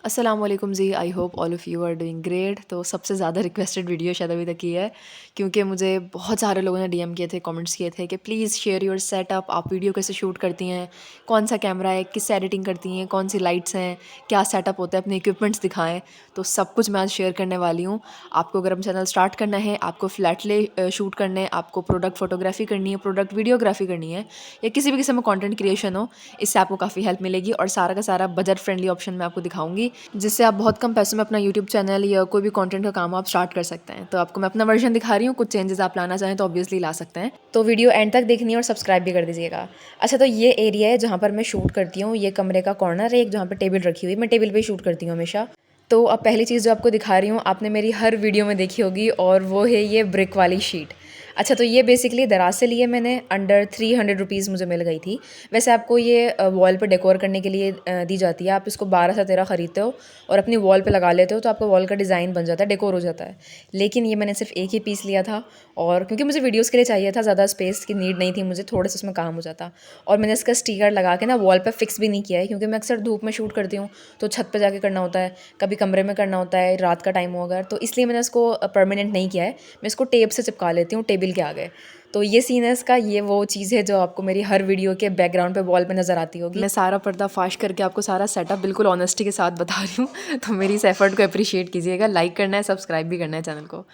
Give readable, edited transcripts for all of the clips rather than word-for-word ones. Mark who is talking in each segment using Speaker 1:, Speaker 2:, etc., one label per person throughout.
Speaker 1: अस्सलाम वालेकुम जी। I hope all of you are doing great. तो सबसे ज़्यादा रिक्वेस्टेड वीडियो शायद अभी तक की है, क्योंकि मुझे बहुत सारे लोगों ने डीएम किए थे, कमेंट्स किए थे कि प्लीज़ शेयर योर सेटअप, आप वीडियो कैसे शूट करती हैं, कौन सा कैमरा है, किससे एडिटिंग करती हैं, कौन सी लाइट्स हैं, क्या सेटअप होता है, अपने इक्विपमेंट्स दिखाएं। तो सब कुछ मैं आज शेयर करने वाली हूँ। आपको अगर चैनल स्टार्ट करना है, आपको फ्लैटले शूट करने हैं, आपको प्रोडक्ट फोटोग्राफी करनी है, प्रोडक्ट वीडियोग्राफी करनी है, या किसी भी किस्म का कंटेंट क्रिएशन हो, इससे आपको काफ़ी हेल्प मिलेगी। और सारा का सारा बजट फ्रेंडली ऑप्शन मैं आपको दिखाऊंगी, जिससे आप बहुत कम पैसों में अपना यूट्यूब चैनल या कोई भी कंटेंट का काम आप स्टार्ट कर सकते हैं। तो आपको मैं अपना वर्जन दिखा रही हूँ, कुछ चेंजेस आप लाना चाहें तो ऑब्वियसली ला सकते हैं। तो वीडियो एंड तक देखनी है और सब्सक्राइब भी कर दीजिएगा। अच्छा, तो ये एरिया है जहाँ पर मैं शूट करती हूँ। ये कमरे का कॉर्नर है एक, जहाँ पर टेबल रखी हुई, मैं टेबल पर शूट करती हूँ हमेशा। तो अब पहली चीज़ जो आपको दिखा रही हूँ, आपने मेरी हर वीडियो में देखी होगी, और वो है ये ब्रिक वाली शीट। अच्छा, तो ये बेसिकली दराज से लिए मैंने, अंडर 300 रुपीज़ मुझे मिल गई थी। वैसे आपको ये वॉल पे डेकोर करने के लिए दी जाती है। आप इसको 12 से 13 ख़रीदते हो और अपनी वॉल पे लगा लेते हो, तो आपका वॉल का डिज़ाइन बन जाता है, डेकोर हो जाता है। लेकिन ये मैंने सिर्फ एक ही पीस लिया था, और क्योंकि मुझे वीडियोज़ के लिए चाहिए था, ज़्यादा स्पेस की नीड नहीं थी मुझे, थोड़े से उसमें काम हो जाता। और मैंने इसका स्टिकर लगा के ना वॉल पर फिक्स भी नहीं किया है, क्योंकि मैं अक्सर धूप में शूट करती हूँ, तो छत पर जाके करना होता है, कभी कमरे में करना होता है, रात का टाइम हो अगर, तो इसलिए मैंने इसको परमानेंट नहीं किया है। मैं इसको टेप से चिपका लेती हूँ टेबल के आगे। तो ये सीन है इसका। ये वो चीज़ है जो आपको मेरी हर वीडियो के बैकग्राउंड पे वॉल पे नज़र आती होगी। मैं सारा पर्दा फाश करके आपको सारा सेटअप बिल्कुल ऑनेस्टी के साथ बता रही हूँ। तो मेरी इस एफर्ट को अप्रिशिएट कीजिएगा, लाइक करना है, सब्सक्राइब भी करना है चैनल को।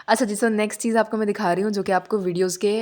Speaker 1: अच्छा जी, सो नेक्स्ट चीज़ आपको मैं दिखा रही हूँ, जो कि आपको वीडियोज़ के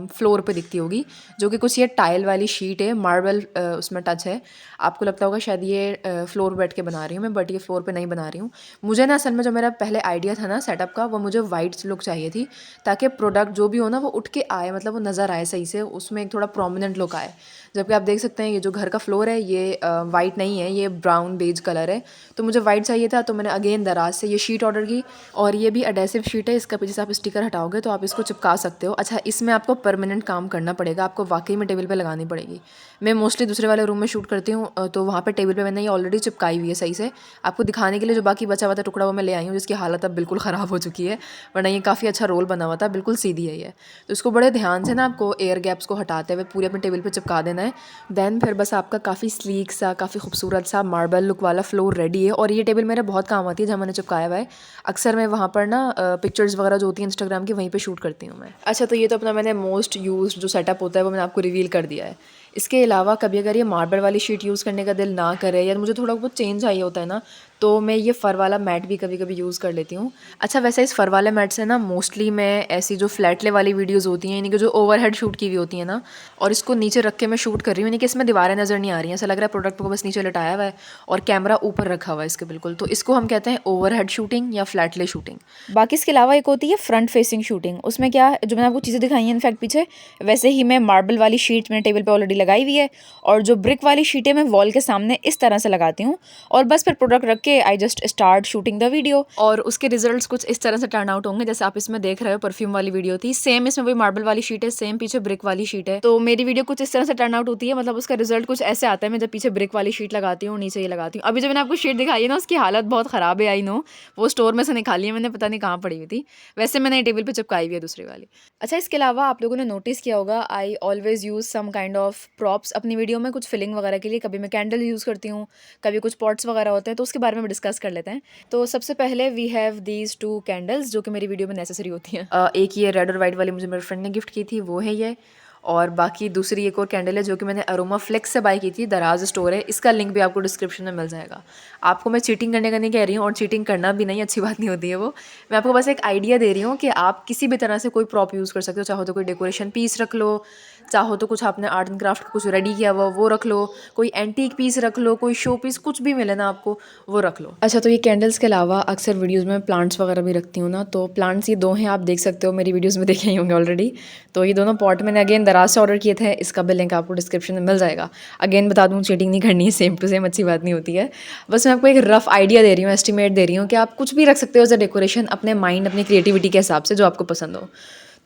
Speaker 1: फ्लोर पे दिखती होगी, जो कि कुछ ये टाइल वाली शीट है, मार्बल उसमें टच है। आपको लगता होगा शायद ये फ्लोर बैठ के बना रही हूँ मैं, बट ये फ्लोर पे नहीं बना रही हूँ। मुझे ना असल में जो मेरा पहले आइडिया था ना सेटअप का, वो मुझे वाइट लुक चाहिए थी, ताकि प्रोडक्ट जो भी हो ना वो उठ के आए, मतलब वो नज़र आए सही से, उसमें एक थोड़ा प्रोमिनेंट लुक आए। जबकि आप देख सकते हैं ये जो घर का फ्लोर है, ये वाइट नहीं है, ये ब्राउन बेज कलर है। तो मुझे वाइट चाहिए था, तो मैंने अगेन दराज से ये शीट ऑर्डर की, और ये भी एडेसिव शीट है। इसका पीछे से आप स्टिकर हटाओगे तो आप इसको चिपका सकते हो। अच्छा, इसमें आपको परमानेंट काम करना पड़ेगा, आपको वाकई में टेबल पे लगानी पड़ेगी। मैं मोस्टली दूसरे वाले रूम में शूट करती हूँ, तो वहाँ पे टेबल पे मैंने ये ऑलरेडी चिपकाई हुई है सही से। आपको दिखाने के लिए जो बाकी बचा हुआ था टुकड़ा, वो मैं ले आई हूँ, जिसकी हालत अब बिल्कुल ख़राब हो चुकी है, वरना ये काफ़ी अच्छा रोल बना हुआ था, बिल्कुल सीधी है ये। तो इसको बड़े ध्यान से ना आपको एयर गैप्स को हटाते हुए पूरे अपने टेबल पे चिपका देना है। देन फिर बस आपका काफ़ी स्लीक सा, काफ़ी खूबसूरत सा मार्बल लुक वाला फ्लोर रेडी है। और ये टेबल मेरे बहुत काम आती है, जहाँ मैंने चिपकाया हुआ है। अक्सर मैं वहाँ पर ना पिक्चर्स वगैरह जो होती हैं इंस्टाग्राम की, वहीं पे शूट करती हूँ मैं। अच्छा, तो ये तो अपना मैंने मोस्ट यूज्ड जो सेटअप होता है वो मैंने आपको रिवील कर दिया है। इसके अलावा कभी अगर ये मार्बल वाली शीट यूज़ करने का दिल ना करे, या मुझे थोड़ा बहुत चेंज चाहिए होता है ना, तो मैं ये फ़र वाला मैट भी कभी कभी यूज़ कर लेती हूँ। अच्छा, वैसे इस फ़र वाले मैट से ना मोस्टली मैं ऐसी जो फ्लैट ले वाली वीडियोज़ होती हैं, यानी कि जो ओवरहेड शूट की हुई होती हैं ना, और इसको नीचे रख के मैं शूट कर रही हूँ, यानी कि इसमें दीवारें नज़र नहीं आ रही हैं, ऐसा लग रहा है प्रोडक्ट को बस नीचे लटाया हुआ है और कैमरा ऊपर रखा हुआ है इसके बिल्कुल। तो इसको हम कहते हैं ओवरहेड शूटिंग या फ्लैट ले शूटिंग। बाकी इसके अलावा एक होती है फ्रंट फेसिंग शूटिंग। उसमें क्या, जो मैंने आपको चीज़ें दिखाई हैं इनफैक्ट पीछे, वैसे ही मैं मार्बल वाली शीट मैंने टेबल पे ऑलरेडी लगाई हुई है, और जो ब्रिक वाली शीटें मैं वॉल के सामने इस तरह से लगाती हूँ, और बस फिर प्रोडक्ट रख के I just start shooting the video. और उसके रिजल्ट्स कुछ इस तरह से टर्न आउट होंगे, जैसे आप इसमें देख रहे हो। परफ्यूम वाली वीडियो थी, सेम इसमें वही मार्बल वाली शीट है, सेम पीछे ब्रिक वाली शीट है। तो मेरी वीडियो कुछ इस तरह से टर्न आउट होती है, मतलब उसका रिजल्ट कुछ ऐसे आता है। मैं जब पीछे ब्रिक वाली शीट लगाती हूँ, नीचे ये लगाती हूँ। अभी जो मैंने आपको शीट दिखाई है ना, उसकी हालत बहुत ख़राब है, आई नो। वो स्टोर में से निकाली है मैंने, पता नहीं कहाँ पड़ी हुई थी। वैसे मैंने टेबल पे चिपकाई हुई है दूसरी वाली। अच्छा, इसके अलावा आप लोगों ने नोटिस किया होगा, I always use some kind of props अपनी वीडियो में, कुछ फिलिंग वगैरह के लिए। कभी मैं कैंडल यूज़ करती हूँ, कभी कुछ पॉट्स वगैरह होते हैं, तो उसके बारे में डिस्कस कर लेते हैं। तो सबसे पहले वी हैव दीज 2 कैंडल्स, जो कि मेरी वीडियो में नेसेसरी होती हैं। एक ये रेड और वाइट वाली मुझे मेरे फ्रेंड ने गिफ्ट की थी, वो है ये। और बाकी दूसरी एक और कैंडल है, जो कि मैंने अरोमा फ्लेक्स से बाय की थी, दराज स्टोर है, इसका लिंक भी आपको डिस्क्रिप्शन में मिल जाएगा। आपको मैं चीटिंग करने का नहीं कह रही हूँ, और चीटिंग करना भी नहीं, अच्छी बात नहीं होती है वो। मैं आपको बस एक आइडिया दे रही हूँ कि आप किसी भी तरह से कोई प्रॉप यूज़ कर सकते हो। चाहो तो कोई डेकोरेशन पीस रख लो, चाहो तो कुछ आपने आर्ट एंड क्राफ्ट कुछ रेडी किया हुआ वो रख लो, कोई एंटीक पीस रख लो, कोई शो पीस, कुछ भी मिले ना आपको वो रख लो। अच्छा, तो ये कैंडल्स के अलावा अक्सर वीडियोज़ में प्लांट्स वगैरह भी रखती हूँ ना, तो प्लांट्स ये 2 हैं, आप देख सकते हो, मेरी वीडियोज़ में देखे ही होंगे ऑलरेडी। तो ये दोनों पॉट मैंने अगेन दराज से ऑर्डर किए थे, इसका भी लिंक आपको डिस्क्रिप्शन में मिल जाएगा। अगेन बता दूँ, चीटिंग नहीं करनी है, सेम टू सेम, अच्छी बात नहीं होती है। बस मैं आपको एक रफ आइडिया दे रही हूँ, एस्टिमेट दे रही हूँ कि आप कुछ भी रख सकते हो एज अ डेकोरेशन, अपने माइंड, अपनी क्रिएटिविटी के हिसाब से, जो आपको पसंद हो।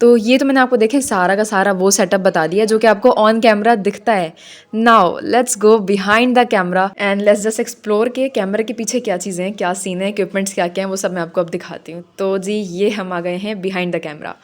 Speaker 1: तो ये तो मैंने आपको देखे सारा का सारा वो सेटअप बता दिया जो कि आपको ऑन कैमरा दिखता है। Now let's go behind the camera and let's just explore के कैमरे के पीछे क्या चीज़ें हैं, क्या सीन है, इक्विपमेंट्स क्या क्या हैं, वो सब मैं आपको अब दिखाती हूँ। तो जी, ये हम आ गए हैं बिहाइंड द कैमरा।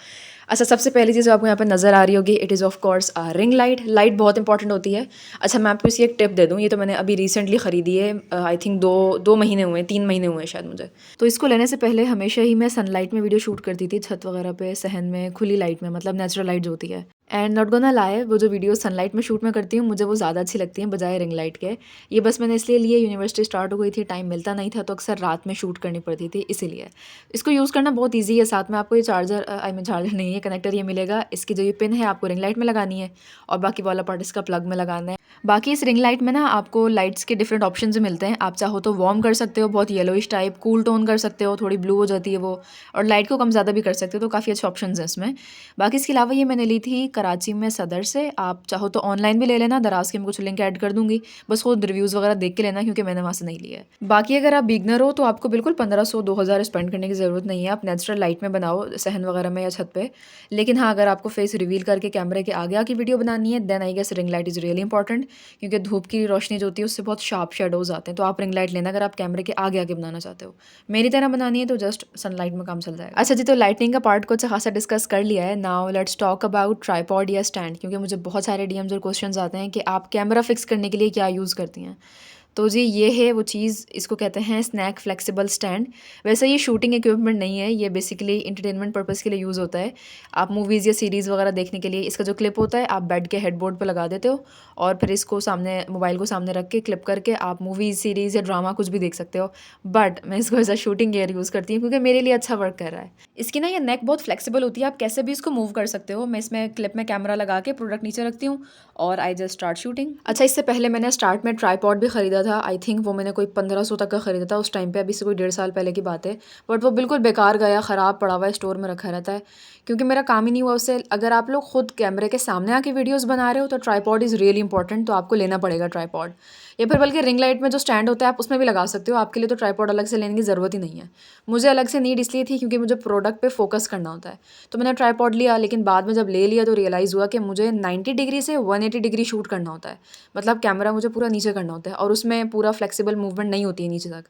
Speaker 1: अच्छा, सबसे पहली चीज़ जो आपको यहाँ पे नज़र आ रही होगी, it is of course ring light. Light बहुत इंपॉर्टेंट होती है। अच्छा, मैं आपको इसकी एक टिप दे दूँ, ये तो मैंने अभी रिसेंटली ख़रीदी है। आई थिंक दो महीने हुए हैं, 3 महीने हुए हैं शायद मुझे। तो इसको लेने से पहले हमेशा ही मैं सनलाइट में वीडियो शूट करती थी, छत वगैरह पे, सहन में, खुली लाइट में, मतलब नेचुरल लाइट जो होती है। एंड नॉट गोना लाए, वो जो वीडियो सनलाइट में शूट में करती हूँ, मुझे वो ज़्यादा अच्छी लगती हैं बजाय रिंग लाइट के। ये बस मैंने इसलिए लिए, यूनिवर्सिटी स्टार्ट हो गई थी, टाइम मिलता नहीं था, तो अक्सर रात में शूट करनी पड़ती थी, इसीलिए। इसको यूज़ करना बहुत ईजी है। साथ में आपको ये चार्जर, आई मीन चार्जर नहीं है, कनेक्टर ये मिलेगा। इसकी जो ये पिन है आपको रिंग लाइट में लगानी है, और बाकी वाला पार्ट इसका प्लग में लगाना है। बाकी इस रिंग लाइट में ना आपको लाइट्स के डिफरेंट ऑप्शंस मिलते हैं। आप चाहो तो वार्म कर सकते हो, बहुत येलोइश टाइप, कूल टोन कर सकते हो, थोड़ी ब्लू हो जाती है वो, और लाइट को कम ज़्यादा भी कर सकते हो, तो काफ़ी अच्छे ऑप्शंस हैं इसमें। बाकी इसके अलावा ये मैंने ली थी कराची में सदर से। आप चाहो तो ऑनलाइन भी ले लेना, दराज के मैं कुछ लिंक ऐड कर दूंगी, बस खुद रिव्यूज़ वगैरह देख के लेना, क्योंकि मैंने वहाँ से नहीं लिया है। बाकी अगर आप बिगनर हो तो आपको बिल्कुल 1500-2000 स्पेंड करने की ज़रूरत नहीं है। आप नेचुरल लाइट में बनाओ, सहन वगैरह में या छत पे। लेकिन हाँ, अगर आपको फेस रिवील करके कैमरे के आगे आके वीडियो बनानी है, then I guess ring light is really important, क्योंकि धूप की रोशनी जो होती है उससे बहुत शार्प शेडोज़ आते हैं। तो आप रिंग लाइट लेना अगर आप कैमरे के आगे आके बनाना चाहते हो। मेरी तरह बनानी है तो जस्ट सनलाइट में काम चल जाएगा। अच्छा जी, तो लाइटनिंग का पार्ट को अच्छा खासा डिस्कस कर लिया है। Now let's talk about tripod या स्टैंड, क्योंकि मुझे बहुत सारे डीएम्स और क्वेश्चंस आते हैं कि आप कैमरा फिक्स करने के लिए क्या यूज़ करती हैं। तो जी ये है वो चीज़, इसको कहते हैं स्नैक फ्लेक्सिबल स्टैंड। वैसे ये शूटिंग इक्विपमेंट नहीं है, ये बेसिकली इंटरटेनमेंट पर्पज़ के लिए यूज़ होता है। आप मूवीज़ या सीरीज़ वगैरह देखने के लिए इसका जो क्लिप होता है, आप बेड के हेडबोर्ड पे लगा देते हो, और फिर इसको सामने, मोबाइल को सामने रख के क्लिप करके आप मूवीज़, सीरीज़ या ड्रामा कुछ भी देख सकते हो। बट मैं इसको as a shooting gear use करती हूँ, क्योंकि मेरे लिए अच्छा वर्क कर रहा है। इसकी ना ये नेक बहुत फ्लेक्सिबल होती है, आप कैसे भी इसको मूव कर सकते हो। मैं इसमें क्लिप में कैमरा लगा के प्रोडक्ट नीचे रखती हूँ, और आई जस्ट स्टार्ट शूटिंग। अच्छा, इससे पहले मैंने स्टार्ट में ट्राईपॉड भी ख़रीदा था। आई थिंक वो मैंने कोई 1500 तक का ख़रीदा था उस टाइम पे, अभी से कोई 1.5 साल पहले की बात है। बट वो बिल्कुल बेकार गया, ख़राब पड़ा हुआ है, स्टोर में रखा रहता है, क्योंकि मेरा काम ही नहीं हुआ उससे। अगर आप लोग खुद कैमरे के सामने आके वीडियोज़ बना रहे हो तो ट्राईपॉड इज़ रियली इंपॉर्टेंट, तो आपको लेना पड़ेगा ट्राईपॉड। या फिर बल्कि रिंग लाइट में जो स्टैंड होता है आप उसमें भी लगा सकते हो, आपके लिए तो ट्राईपॉड अलग से लेने की ज़रूरत ही नहीं है। मुझे अलग से नीड इसलिए थी क्योंकि मुझे प्रोडक्ट पे फोकस करना होता है, तो मैंने ट्राईपॉड लिया। लेकिन बाद में जब ले लिया तो रियलाइज़ हुआ कि मुझे 90 डिग्री से 180 डिग्री शूट करना होता है, मतलब कैमरा मुझे पूरा नीचे करना होता है, और उसमें पूरा फ्लेक्सिबल मूवमेंट नहीं होती है नीचे तक,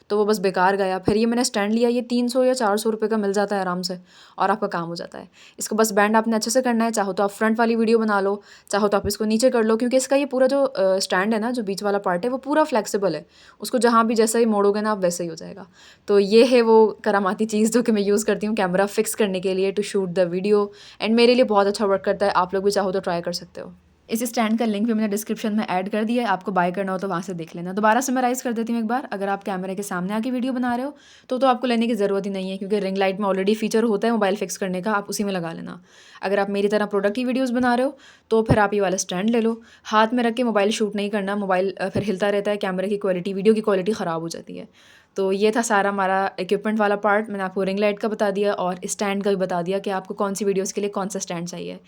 Speaker 1: तो वो बस बेकार गया। फिर ये मैंने स्टैंड लिया, ये 300 या 400 रुपये का मिल जाता है आराम से, और आपका काम हो जाता है। इसको बस बैंड आपने अच्छे से करना है, चाहो तो आप फ्रंट वाली वीडियो बना लो, चाहो तो आप इसको नीचे कर लो, क्योंकि इसका ये पूरा जो स्टैंड है ना, जो बीच वाला पार्ट है, वो पूरा फ्लेक्सिबल है। उसको जहाँ भी जैसा ही मोड़ोगे ना आप, वैसे ही हो जाएगा। तो ये है वो करामाती चीज़ जो कि मैं यूज़ करती हूँ कैमरा फिक्स करने के लिए, to shoot the video, and मेरे लिए बहुत अच्छा वर्क करता है। आप लोग भी चाहो तो ट्राई कर सकते हो। इस स्टैंड का लिंक भी मैंने डिस्क्रिप्शन में ऐड कर दिया है, आपको बाय करना हो तो वहाँ से देख लेना। दोबारा समराइज़ कर देती हूँ एक बार, अगर आप कैमरे के सामने आके वीडियो बना रहे हो तो आपको लेने की ज़रूरत ही नहीं है, क्योंकि रिंग लाइट में ऑलरेडी फीचर होता है मोबाइल फिक्स करने का, आप उसी में लगा लेना। अगर आप मेरी तरह प्रोडक्ट की वीडियोज़ बना रहे हो तो फिर आप ये वाला स्टैंड ले लो। हाथ में रख के मोबाइल शूट नहीं करना, मोबाइल फिर हिलता रहता है, कैमरे की क्वालिटी, वीडियो की क्वालिटी ख़राब हो जाती है। तो ये था सारा हमारा इक्विपमेंट वाला पार्ट। मैंने आपको रिंग लाइट का बता दिया और स्टैंड का भी बता दिया कि आपको कौन सी वीडियोज़ के लिए कौन सा स्टैंड चाहिए।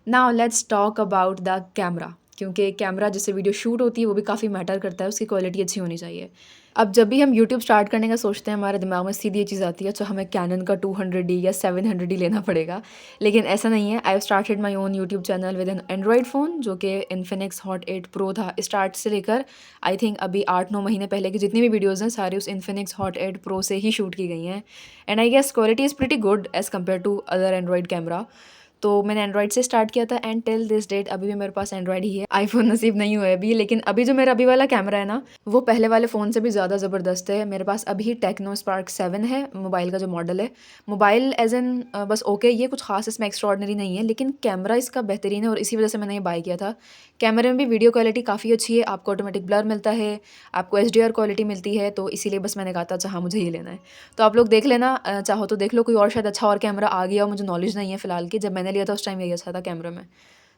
Speaker 1: Now let's talk about the camera, क्योंकि कैमरा जिससे वीडियो शूट होती है वो भी काफ़ी मैटर करता है, उसकी क्वालिटी अच्छी होनी चाहिए। अब जब भी हम यूट्यूब स्टार्ट करने का सोचते हैं, हमारे दिमाग में सीधी ये चीज़ आती है, तो हमें कैनन का 200D या 700D लेना पड़ेगा। लेकिन ऐसा नहीं है। I have started my own YouTube channel with N Android phone, जो कि इन्फिनिक्स हॉट 8 प्रो था। स्टार्ट से लेकर आई थिंक अभी 8-9 महीने पहले की जितनी भी वीडियोज़ हैं, सारी उस इन्फिनिक्स हॉट 8 प्रो से ही शूट की गई हैं। And I guess quality is pretty good as compare to other Android camera. तो मैंने एंड्रॉयड से स्टार्ट किया था, एंड टिल दिस डेट अभी भी मेरे पास एंड्रॉयड ही है। आईफोन नसीब नहीं हुआ है अभी, लेकिन अभी जो मेरा अभी वाला कैमरा है ना, वो पहले वाले फ़ोन से भी ज़्यादा ज़बरदस्त है। मेरे पास अभी टेक्नो स्पार्क 7 है, मोबाइल का जो मॉडल है। मोबाइल एज एन बस ओके, ये कुछ खास इसमें एक्स्ट्रॉर्डनरी नहीं है, लेकिन कैमरा इसका बेहतरीन है, और इसी वजह से मैंने ये बाय किया था। कैमरे में भी वीडियो क्वालिटी काफ़ी अच्छी है, आपको ऑटोमेटिक ब्लर मिलता है, आपको HDR क्वालिटी मिलती है, तो इसीलिए बस मैंने कहा था अच्छा हाँ मुझे ये लेना है। तो आप लोग देख लेना, चाहो तो देख लो, कोई और शायद अच्छा और कैमरा आ गया हो, मुझे नॉलेज नहीं है फ़िलहाल की। जब मैंने लिया था उस टाइम यही अच्छा था कैमरा में।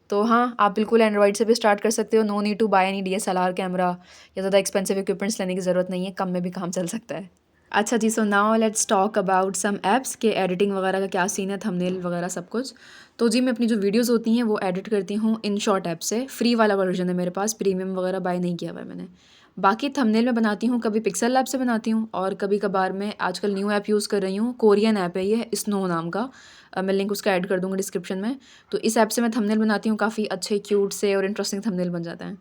Speaker 1: तो हाँ, आप बिल्कुल एंड्रॉयड से भी स्टार्ट कर सकते हो। No need to buy any DSLR camera, या ज़्यादा एक्सपेंसिव इक्विपमेंट्स लेने की ज़रूरत नहीं है, कम में भी काम चल सकता है। अच्छा जी, so now let's talk about some apps के एडिटिंग वगैरह का क्या सीन है, थंबनेल वगैरह सब कुछ। तो जी मैं अपनी जो वीडियोज़ होती हैं वो एडिट करती हूँ InShot ऐप से। फ्री वाला वर्जन है मेरे पास, प्रीमियम वगैरह बाय नहीं किया हुआ है मैंने। बाकी थंबनेल में बनाती हूँ, कभी पिक्सल लैब से बनाती हूँ, और कभी कभार मैं आजकल न्यू ऐप यूज़ कर रही हूँ, कोरियन ऐप है ये, स्नो नाम का। मैं लिंक उसका ऐड कर दूँगी डिस्क्रिप्शन में। तो इस ऐप से मैं थंबनेल बनाती हूँ, काफ़ी अच्छे क्यूट से और इंटरेस्टिंग थंबनेल बन जाते हैं।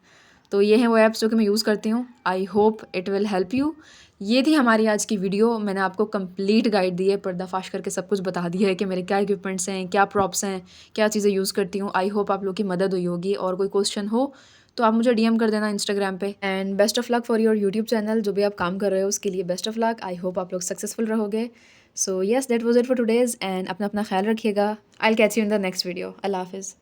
Speaker 1: तो ये हैं वो ऐप्स जो कि मैं यूज़ करती हूँ। I hope it will help you. ये थी हमारी आज की वीडियो। मैंने आपको कंप्लीट गाइड दी है, पर्दाफाश करके सब कुछ बता दिया है कि मेरे क्या इक्विपमेंट्स हैं, क्या प्रॉप्स हैं, क्या चीज़ें यूज़ करती हूँ। आई होप आप लोग की मदद हुई होगी, और कोई क्वेश्चन हो तो आप मुझे डीएम कर देना इंस्टाग्राम पे। And best of luck for your YouTube channel, जो भी आप काम कर रहे हो उसके लिए best of luck. I hope आप लोग सक्सेसफुल रहोगे। So yes, that was it for today's, and अपना अपना ख्याल रखिएगा। I will catch you in the next video. अल्लाह हाफिज़।